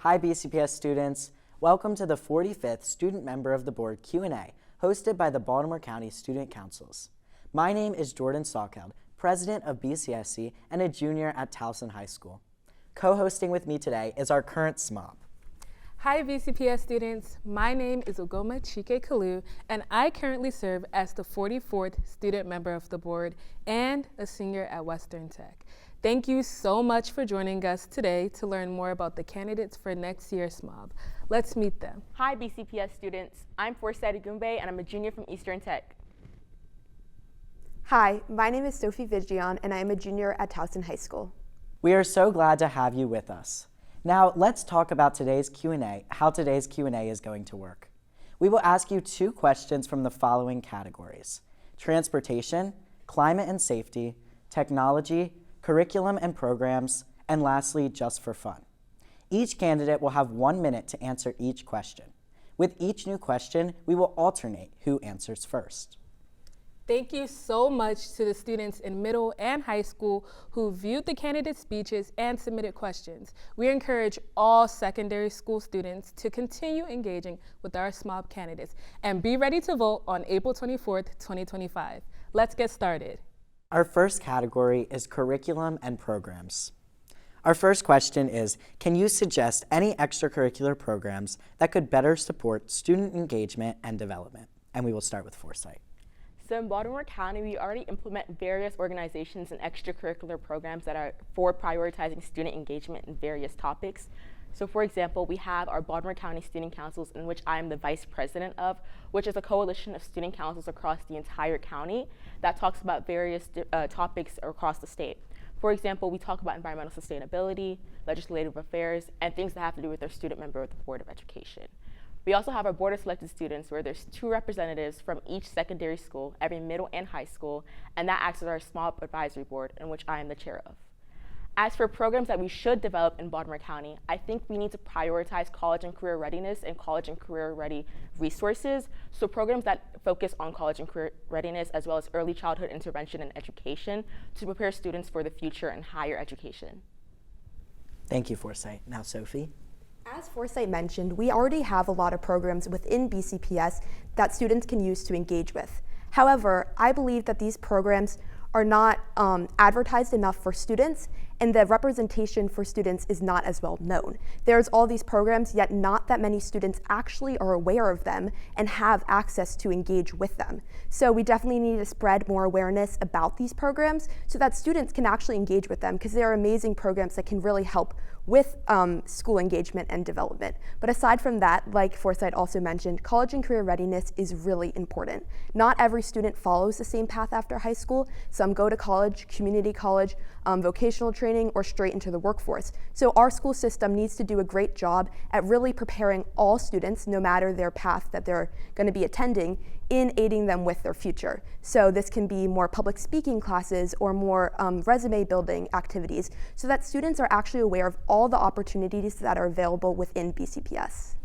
Hi BCPS students. Welcome to the 45th Student Member of the Board Q&A, hosted by the Baltimore County Student Councils. My name is Jordan Salkeld, President of BCSC and a junior at Towson High School. Co-hosting with me today is our current SMOB. Hi BCPS students, my name is Ugoma Chike Kalu and I currently serve as the 44th Student Member of the Board and a senior at Western Tech. Thank you so much for joining us today to learn more about the candidates for next year's SMOB. Let's meet them. Hi BCPS students, I'm Forsyth Agumbe and I'm a junior from Eastern Tech. Hi, my name is Sophie Vigion and I am a junior at Towson High School. We are so glad to have you with us. Now let's talk about today's Q&A, how today's Q&A is going to work. We will ask you 2 questions from the following categories: transportation, climate and safety, technology, curriculum and programs, and lastly, just for fun. Each candidate will have 1 minute to answer each question. With each new question, we will alternate who answers first. Thank you so much to the students in middle and high school who viewed the candidate speeches and submitted questions. We encourage all secondary school students to continue engaging with our SMOB candidates and be ready to vote on April 24th, 2025. Let's get started. Our first category is curriculum and programs. Our first question is, can you suggest any extracurricular programs that could better support student engagement and development? And we will start with Forsyth. So in Baltimore County, we already implement various organizations and extracurricular programs that are for prioritizing student engagement in various topics. So for example, we have our Baltimore County Student Councils, in which I am the vice president of, which is a coalition of student councils across the entire county that talks about various topics across the state. For example, we talk about environmental sustainability, legislative affairs, and things that have to do with our student member of the Board of Education. We also have our board of selected students, where there's 2 representatives from each secondary school, every middle and high school, and that acts as our SMOB advisory board, in which I am the chair of. As for programs that we should develop in Baltimore County, I think we need to prioritize college and career readiness and college and career ready resources. So programs that focus on college and career readiness, as well as early childhood intervention and education, to prepare students for the future in higher education. Thank you, Forsyth. Now, Sophie. As Forsyth mentioned, we already have a lot of programs within BCPS that students can use to engage with. However, I believe that these programs are not advertised enough for students, and the representation for students is not as well known. There's all these programs, yet not that many students actually are aware of them and have access to engage with them. So we definitely need to spread more awareness about these programs so that students can actually engage with them, because they are amazing programs that can really help with school engagement and development. But aside from that, like Forsyth also mentioned, college and career readiness is really important. Not every student follows the same path after high school. Some go to college, community college, vocational training, or straight into the workforce. So our school system needs to do a great job at really preparing all students, no matter their path that they're going to be attending, in aiding them with their future. So this can be more public speaking classes or more resume building activities, so that students are actually aware of all the opportunities that are available within BCPS.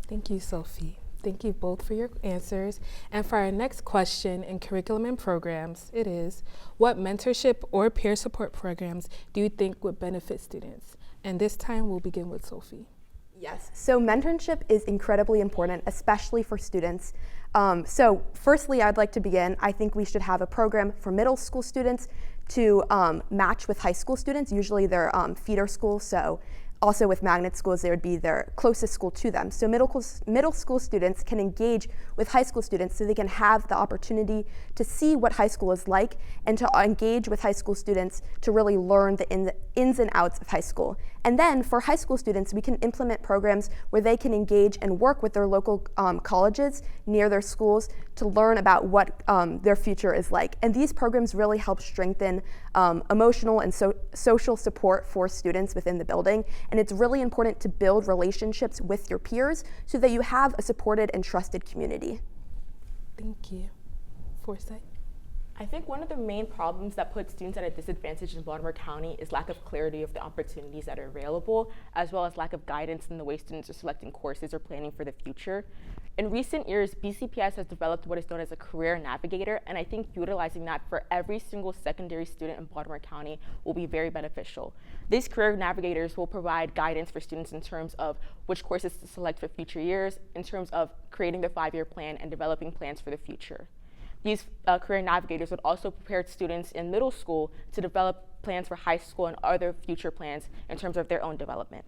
Thank you, Sophie. Thank you both for your answers. And for our next question in curriculum and programs, it is, what mentorship or peer support programs do you think would benefit students? And this time we'll begin with Sophie. Yes, so mentorship is incredibly important, especially for students. So firstly, I'd like to begin, I think we should have a program for middle school students to match with high school students. Usually they're feeder schools, so also with magnet schools, they would be their closest school to them. So middle school students can engage with high school students so they can have the opportunity to see what high school is like and to engage with high school students to really learn the ins and outs of high school. And then for high school students, we can implement programs where they can engage and work with their local colleges near their schools to learn about what their future is like. And these programs really help strengthen emotional and social support for students within the building. And it's really important to build relationships with your peers so that you have a supported and trusted community. Thank you. Forsyth? I think one of the main problems that puts students at a disadvantage in Baltimore County is lack of clarity of the opportunities that are available, as well as lack of guidance in the way students are selecting courses or planning for the future. In recent years, BCPS has developed what is known as a career navigator, and I think utilizing that for every single secondary student in Baltimore County will be very beneficial. These career navigators will provide guidance for students in terms of which courses to select for future years, in terms of creating their 5-year plan and developing plans for the future. These career navigators would also prepare students in middle school to develop plans for high school and other future plans in terms of their own development.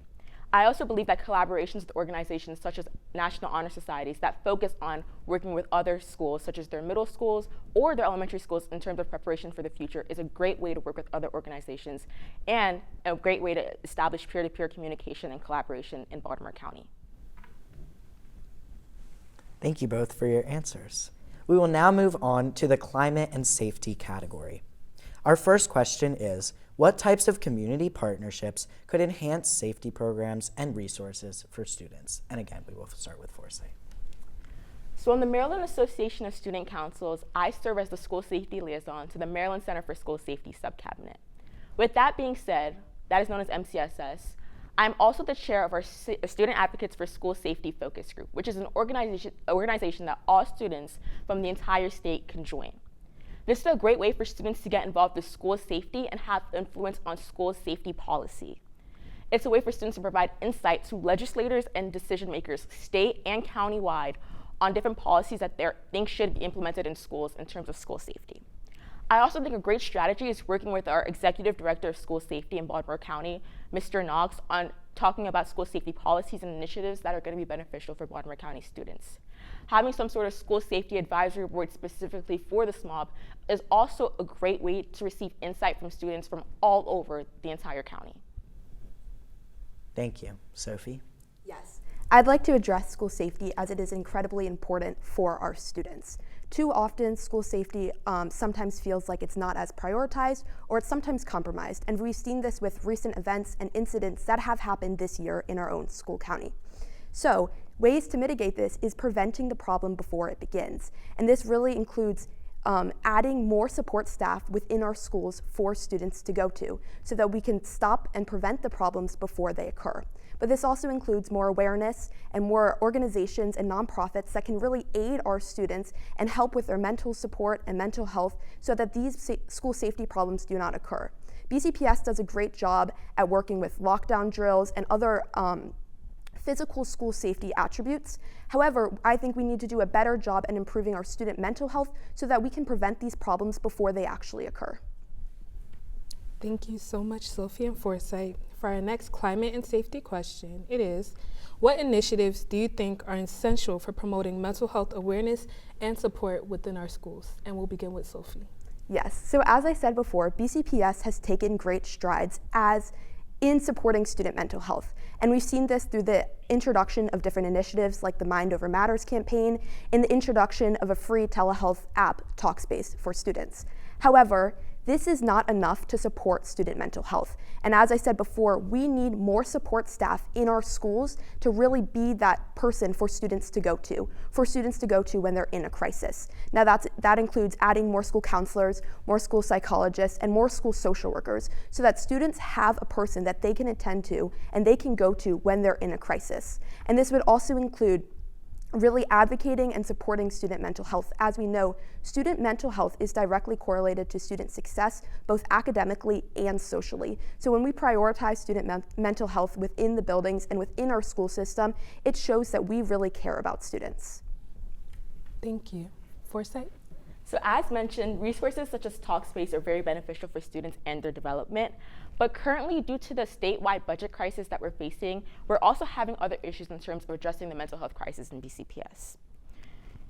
I also believe that collaborations with organizations such as National Honor Societies that focus on working with other schools, such as their middle schools or their elementary schools in terms of preparation for the future, is a great way to work with other organizations and a great way to establish peer-to-peer communication and collaboration in Baltimore County. Thank you both for your answers. We will now move on to the climate and safety category. Our first question is, what types of community partnerships could enhance safety programs and resources for students? And again, we will start with Forsyth. So in the Maryland Association of Student Councils, I serve as the school safety liaison to the Maryland Center for School Safety Subcabinet. With that being said, that is known as MCSS, I'm also the chair of our Student Advocates for School Safety Focus Group, which is an organization that all students from the entire state can join. This is a great way for students to get involved with school safety and have influence on school safety policy. It's a way for students to provide insight to legislators and decision makers, state and countywide, on different policies that they think should be implemented in schools in terms of school safety. I also think a great strategy is working with our Executive Director of School Safety in Baltimore County, Mr. Knox, on talking about school safety policies and initiatives that are going to be beneficial for Baltimore County students. Having some sort of school safety advisory board specifically for the SMOB is also a great way to receive insight from students from all over the entire county. Thank you. Sophie? Yes. I'd like to address school safety as it is incredibly important for our students. Too often, school safety sometimes feels like it's not as prioritized or it's sometimes compromised, and we've seen this with recent events and incidents that have happened this year in our own school county. So, ways to mitigate this is preventing the problem before it begins, and this really includes adding more support staff within our schools for students to go to so that we can stop and prevent the problems before they occur. But this also includes more awareness and more organizations and nonprofits that can really aid our students and help with their mental support and mental health so that these school safety problems do not occur. BCPS does a great job at working with lockdown drills and other physical school safety attributes. However, I think we need to do a better job at improving our student mental health so that we can prevent these problems before they actually occur. Thank you so much, Sophie and Forsyth. For our next climate and safety question, it is, what initiatives do you think are essential for promoting mental health awareness and support within our schools? And we'll begin with Sophie. Yes, so as I said before, BCPS has taken great strides in supporting student mental health. And we've seen this through the introduction of different initiatives like the Mind Over Matters campaign and the introduction of a free telehealth app, Talkspace, for students. However, this is not enough to support student mental health. And as I said before, we need more support staff in our schools to really be that person for students to go to when they're in a crisis. Now that includes adding more school counselors, more school psychologists, and more school social workers so that students have a person that they can attend to and they can go to when they're in a crisis. And this would also include really advocating and supporting student mental health. As we know, student mental health is directly correlated to student success, both academically and socially. So when we prioritize student mental health within the buildings and within our school system, it shows that we really care about students. Thank you. Forsyth? So as mentioned, resources such as Talkspace are very beneficial for students and their development. But currently, due to the statewide budget crisis that we're facing, we're also having other issues in terms of addressing the mental health crisis in BCPS.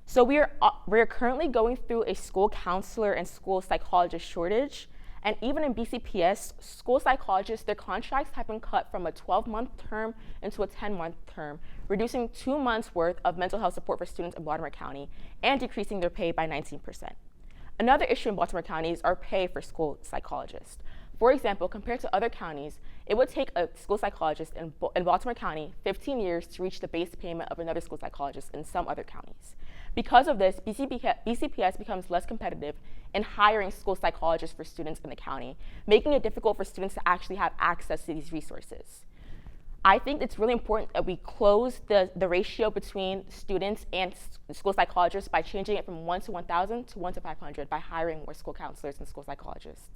So we're currently going through a school counselor and school psychologist shortage. And even in BCPS, school psychologists, their contracts have been cut from a 12-month term into a 10-month term, reducing 2 months worth of mental health support for students in Baltimore County and decreasing their pay by 19%. Another issue in Baltimore County is our pay for school psychologists. For example, compared to other counties, it would take a school psychologist in Baltimore County 15 years to reach the base payment of another school psychologist in some other counties. Because of this, BCPS becomes less competitive in hiring school psychologists for students in the county, making it difficult for students to actually have access to these resources. I think it's really important that we close the ratio between students and school psychologists by changing it from 1 to 1,000 to 1 to 500 by hiring more school counselors and school psychologists.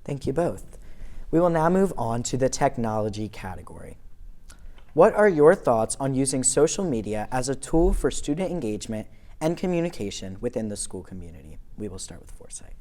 Thank you both. We will now move on to the technology category. What are your thoughts on using social media as a tool for student engagement and communication within the school community? We will start with Foresight.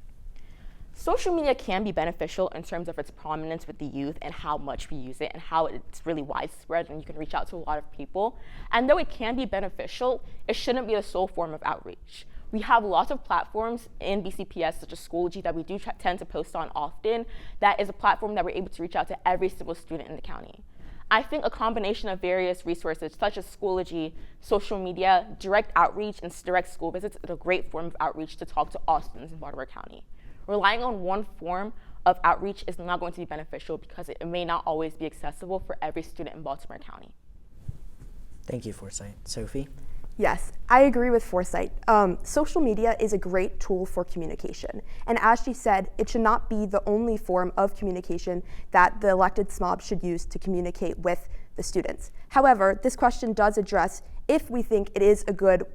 Social media can be beneficial in terms of its prominence with the youth and how much we use it and how it's really widespread and you can reach out to a lot of people. And though it can be beneficial, it shouldn't be the sole form of outreach. We have lots of platforms in BCPS, such as Schoology, that we do tend to post on often. That is a platform that we're able to reach out to every single student in the county. I think a combination of various resources, such as Schoology, social media, direct outreach, and direct school visits is a great form of outreach to talk to all students in Baltimore County. Relying on one form of outreach is not going to be beneficial because it may not always be accessible for every student in Baltimore County. Thank you, Foresight. Sophie? Yes, I agree with Foresight. Social media is a great tool for communication. And as she said, it should not be the only form of communication that the elected SMOB should use to communicate with the students. However, this question does address if we think it is a good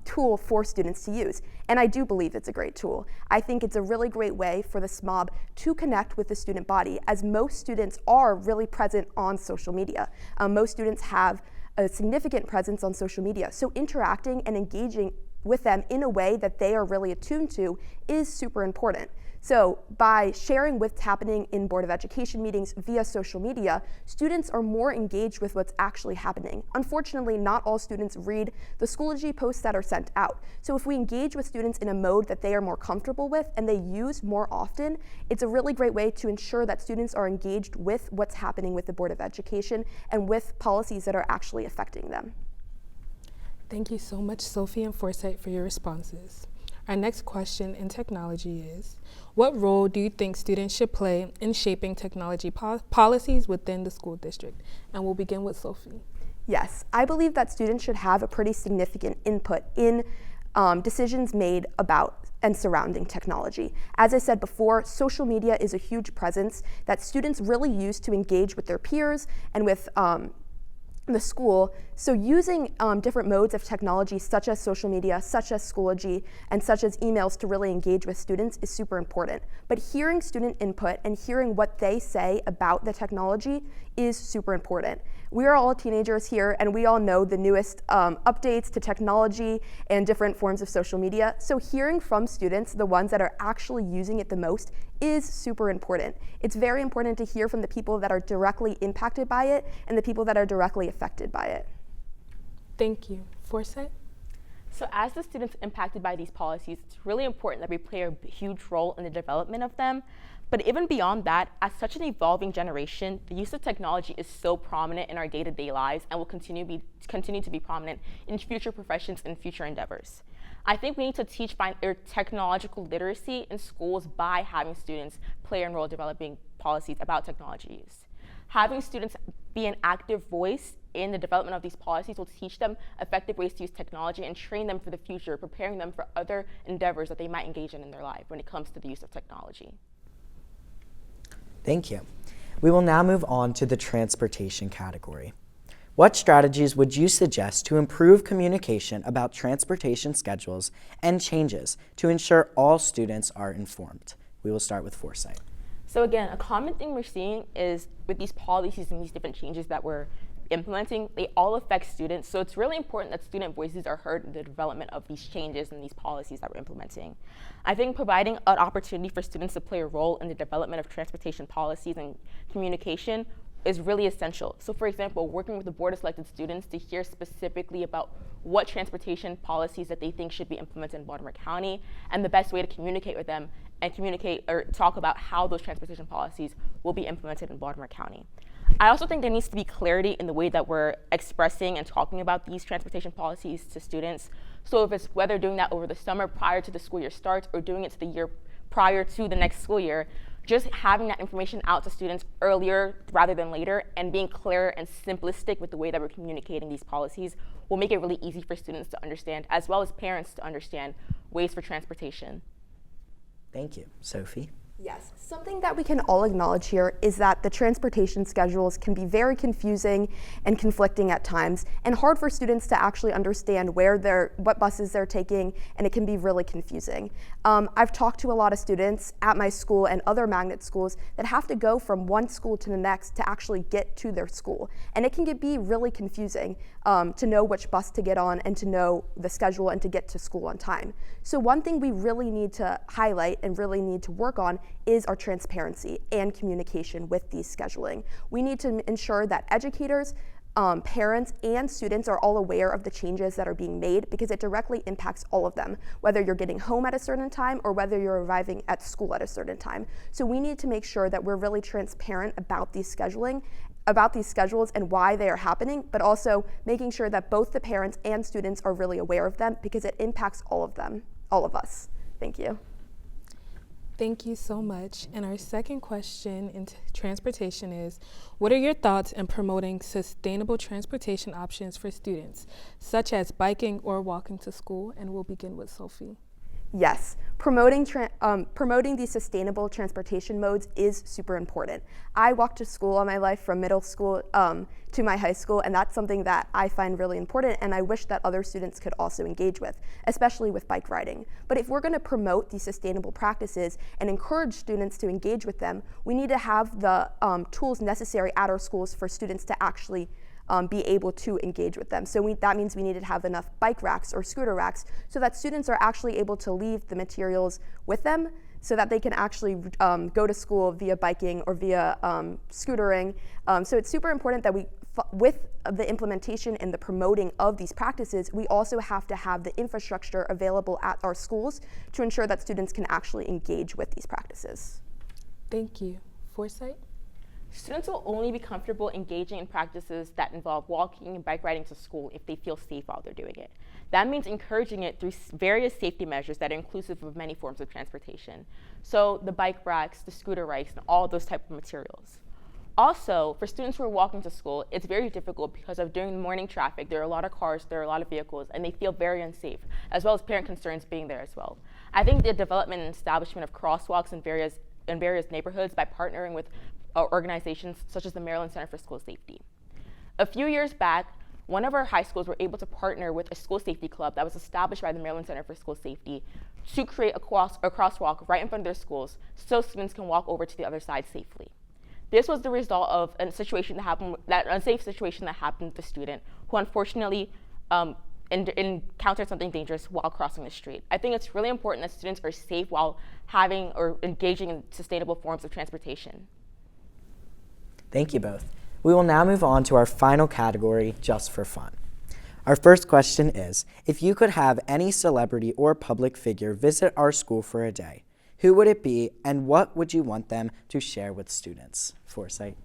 tool for students to use. And I do believe it's a great tool. I think it's a really great way for the SMOB to connect with the student body, as most students are really present on social media. Most students have a significant presence on social media. So interacting and engaging with them in a way that they are really attuned to is super important. So by sharing what's happening in Board of Education meetings via social media, students are more engaged with what's actually happening. Unfortunately, not all students read the Schoology posts that are sent out. So if we engage with students in a mode that they are more comfortable with and they use more often, it's a really great way to ensure that students are engaged with what's happening with the Board of Education and with policies that are actually affecting them. Thank you so much, Sophie and Foresight, for your responses. Our next question in technology is, what role do you think students should play in shaping technology policies within the school district? And we'll begin with Sophie. Yes, I believe that students should have a pretty significant input in decisions made about and surrounding technology. As I said before, social media is a huge presence that students really use to engage with their peers and with the school. So using different modes of technology such as social media, such as Schoology, and such as emails to really engage with students is super important. But hearing student input and hearing what they say about the technology is super important. We are all teenagers here and we all know the newest updates to technology and different forms of social media. So hearing from students, the ones that are actually using it the most, is super important. It's very important to hear from the people that are directly impacted by it and the people that are directly affected by it. Thank you. Foresight? So as the students impacted by these policies, it's really important that we play a huge role in the development of them. But even beyond that, as such an evolving generation, the use of technology is so prominent in our day-to-day lives and will continue to be prominent in future professions and future endeavors. I think we need to teach technological literacy in schools by having students play a role in developing policies about technology use. Having students be an active voice in the development of these policies will teach them effective ways to use technology and train them for the future, preparing them for other endeavors that they might engage in their life when it comes to the use of technology. Thank you. We will now move on to the transportation category. What strategies would you suggest to improve communication about transportation schedules and changes to ensure all students are informed? We will start with Foresight. So again, a common thing we're seeing is with these policies and these different changes that we're implementing, they all affect students. So it's really important that student voices are heard in the development of these changes and these policies that we're implementing. I think providing an opportunity for students to play a role in the development of transportation policies and communication is really essential. So for example, working with the board of selected students to hear specifically about what transportation policies that they think should be implemented in Baltimore County and the best way to communicate with them and communicate or talk about how those transportation policies will be implemented in Baltimore County. I also think there needs to be clarity in the way that we're expressing and talking about these transportation policies to students. So if it's whether doing that over the summer prior to the school year starts or doing it to the year prior to the next school year, just having that information out to students earlier rather than later and being clear and simplistic with the way that we're communicating these policies will make it really easy for students to understand, as well as parents to understand ways for transportation. Thank you. Sophie? Yes, something that we can all acknowledge here is that the transportation schedules can be very confusing and conflicting at times, and hard for students to actually understand what buses they're taking, and it can be really confusing. I've talked to a lot of students at my school and other magnet schools that have to go from one school to the next to actually get to their school, and it can be really confusing to know which bus to get on and to know the schedule and to get to school on time. So one thing we really need to highlight and really need to work on is our transparency and communication with these scheduling. We need to ensure that educators, parents, and students are all aware of the changes that are being made, because it directly impacts all of them, whether you're getting home at a certain time or whether you're arriving at school at a certain time. So we need to make sure that we're really transparent about these schedules and why they are happening, but also making sure that both the parents and students are really aware of them, because it impacts all of us. Thank you. Thank you so much. And our second question in transportation is, what are your thoughts in promoting sustainable transportation options for students, such as biking or walking to school? And we'll begin with Sophie. Yes, promoting these sustainable transportation modes is super important. I walked to school all my life from middle school to my high school, and that's something that I find really important, and I wish that other students could also engage with, especially with bike riding. But if we're going to promote these sustainable practices and encourage students to engage with them, we need to have the tools necessary at our schools for students to actually be able to engage with them. So that means we need to have enough bike racks or scooter racks so that students are actually able to leave the materials with them, so that they can actually go to school via biking or via scootering. So it's super important that with the implementation and the promoting of these practices, we also have to have the infrastructure available at our schools to ensure that students can actually engage with these practices. Thank you. Foresight? Students will only be comfortable engaging in practices that involve walking and bike riding to school if they feel safe while they're doing it. That means encouraging it through various safety measures that are inclusive of many forms of transportation. So the bike racks, the scooter racks, and all those types of materials. Also, for students who are walking to school, it's very difficult because of during morning traffic, there are a lot of cars, there are a lot of vehicles, and they feel very unsafe, as well as parent concerns being there as well. I think the development and establishment of crosswalks in various neighborhoods by partnering with organizations such as the Maryland Center for School Safety. A few years back, one of our high schools were able to partner with a school safety club that was established by the Maryland Center for School Safety to create a crosswalk right in front of their schools so students can walk over to the other side safely. This was the result of a situation that unsafe situation that happened with a student who unfortunately encountered something dangerous while crossing the street. I think it's really important that students are safe while having or engaging in sustainable forms of transportation. Thank you both. We will now move on to our final category, just for fun. Our first question is, if you could have any celebrity or public figure visit our school for a day, who would it be and what would you want them to share with students? Foresight.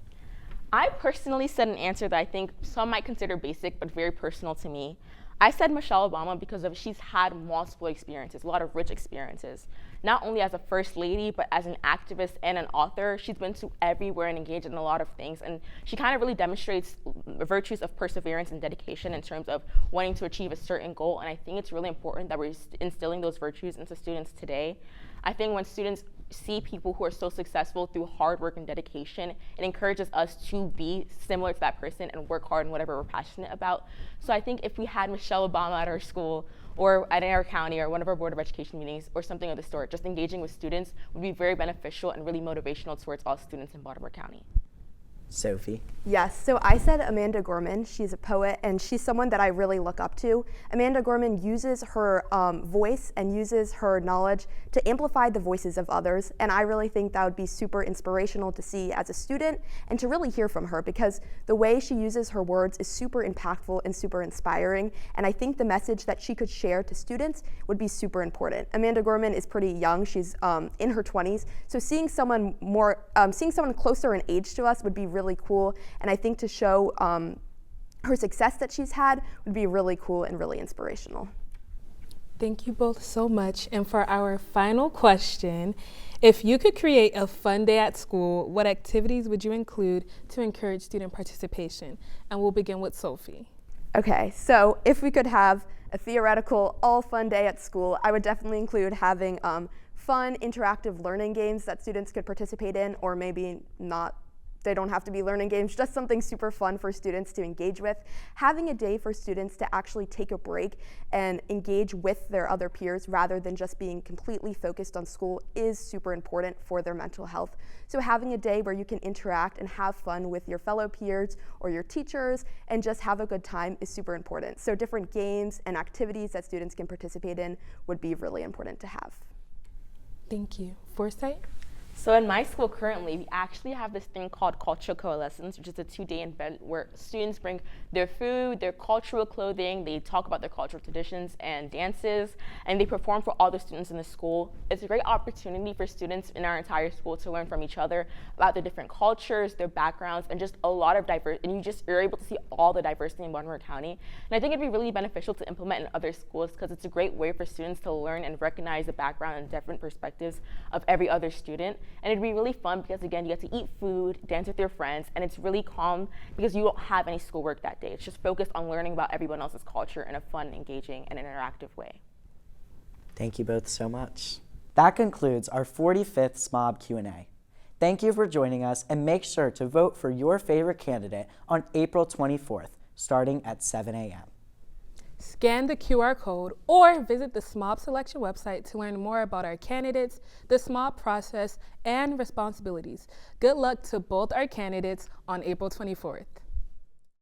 I personally said an answer that I think some might consider basic but very personal to me. I said Michelle Obama because she's had multiple experiences, a lot of rich experiences. Not only as a first lady, but as an activist and an author, she's been to everywhere and engaged in a lot of things. And she kind of really demonstrates virtues of perseverance and dedication in terms of wanting to achieve a certain goal. And I think it's really important that we're instilling those virtues into students today. I think when students see people who are so successful through hard work and dedication, it encourages us to be similar to that person and work hard in whatever we're passionate about. So I think if we had Michelle Obama at our school or at our county or one of our Board of Education meetings or something of the sort, just engaging with students would be very beneficial and really motivational towards all students in Baltimore County. Sophie. Yes, so I said Amanda Gorman. She's a poet, and she's someone that I really look up to. Amanda Gorman uses her voice and uses her knowledge to amplify the voices of others, and I really think that would be super inspirational to see as a student and to really hear from her, because the way she uses her words is super impactful and super inspiring, and I think the message that she could share to students would be super important. Amanda Gorman is pretty young. She's in her 20s, so seeing someone closer in age to us would be really cool, and I think to show her success that she's had would be really cool and really inspirational. Thank you both so much. And for our final question, if you could create a fun day at school, what activities would you include to encourage student participation? And we'll begin with Sophie. Okay, so if we could have a theoretical, all fun day at school, I would definitely include having fun, interactive learning games that students could participate in, or maybe not. They don't have to be learning games, just something super fun for students to engage with. Having a day for students to actually take a break and engage with their other peers rather than just being completely focused on school is super important for their mental health. So having a day where you can interact and have fun with your fellow peers or your teachers and just have a good time is super important. So different games and activities that students can participate in would be really important to have. Thank you. Foresight? So in my school currently, we actually have this thing called Cultural Coalescence, which is a 2-day event where students bring their food, their cultural clothing, they talk about their cultural traditions and dances, and they perform for all the students in the school. It's a great opportunity for students in our entire school to learn from each other about their different cultures, their backgrounds, and just a lot of diversity, and you're able to see all the diversity in Baltimore County. And I think it'd be really beneficial to implement in other schools because it's a great way for students to learn and recognize the background and different perspectives of every other student. And it'd be really fun because, again, you get to eat food, dance with your friends, and it's really calm because you don't have any schoolwork that day. It's just focused on learning about everyone else's culture in a fun, engaging, and interactive way. Thank you both so much. That concludes our 45th SMOB Q&A. Thank you for joining us, and make sure to vote for your favorite candidate on April 24th, starting at 7 a.m. Scan the QR code or visit the SMOB selection website to learn more about our candidates, the SMOB process, and responsibilities. Good luck to both our candidates on April 24th.